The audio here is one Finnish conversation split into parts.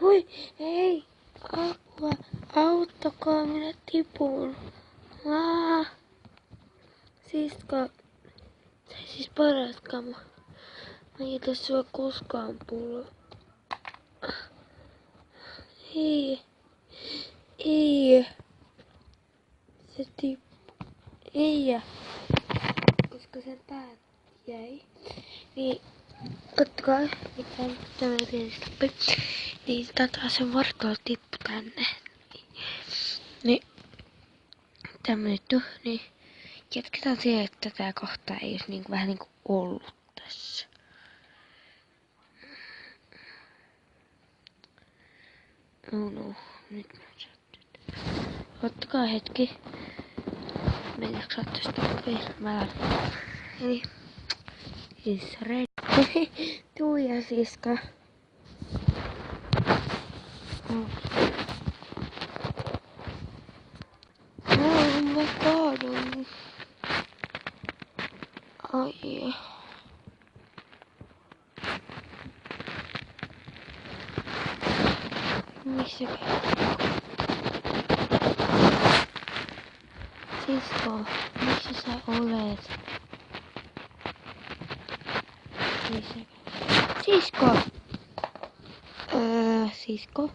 Hui, ei, apua, auttakaa, minä tipun. Siska, se ei siis paras kama. Mä en jätä sua koskaan pullo. Ei, se tippu, ei, koska sen päät jäi. Niin, kattokaa, mitä tämä pienistappi. Niin, sen vartalo tippu tänne. Niin, tämmönen niin jatketaan siihen, että tää kohta ei olisi niinku vähän niinku ollut tässä. Oh no, nyt mä sattuin. Ottakaa hetki. Meillä saattaa sitä vielä vähän. Eli, is ready. Tuija siska. Mä kaadun. Ai. Missä Sisko, missä sä olet? Missä? Sisko! Sisko?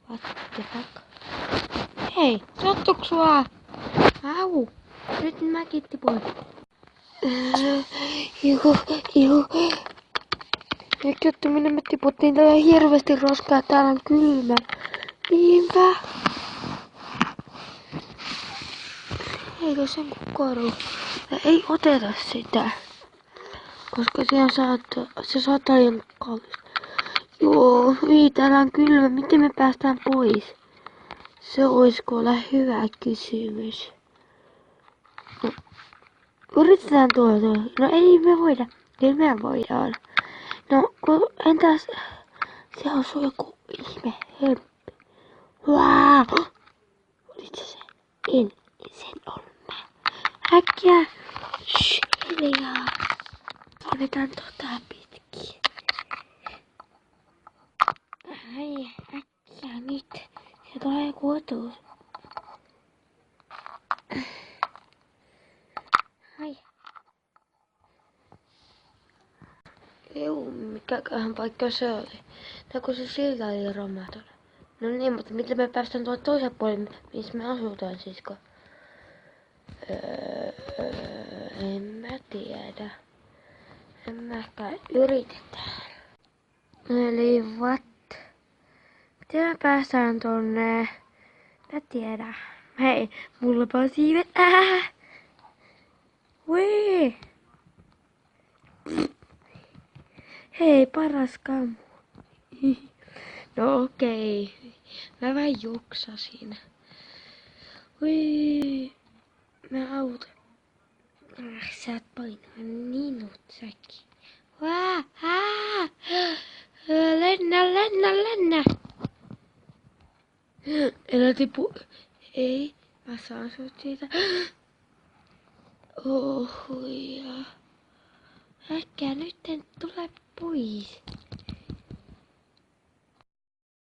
What the fuck? Hei, sattuks sua? Au! Nyt mäkin tipuin. Juhu. Nyt juttu, minne me tiputtiin, täällä on hirveästi roskaa, täällä on kylmä. Niinpä. Eikö sen kukkaru? Ei oteta sitä. Koska se saattaa olla kallis. Joo, täällä on kylmä. Miten me päästään pois? Se oisko olla hyvä kysymys. No, yritetään tuolta. No ei me voida. Kyllä me voidaan. No, entäs se on joku ihme hömppi. Wow! Olit se? En sen ollut mä. Äkkiä! Shh, hiljaa. Annetaan pitkin. Ai, äkkiä nyt. Se tulee joku otus. Ai. Mikäköhän paikka se oli? Tai kun se silta oli romahtanut. No niin, mutta miten me päästään tuolle toiselle puolelle, missä me asutaan, sisko? En mä tiedä. En mäkään yritetään. Eli what? Miten me päästään tonne? Mä tiedä. Hei, mullapa on siivet. Wee! Hei, paras kammu. No okei. Mä vähän joksasin. Wee! Mä autan. Sä oot painaa ninut säkin. Lennä. Älä tipu. Ei, mä saan sut siitä. Ohuja. Äkkiä nyt tule pois.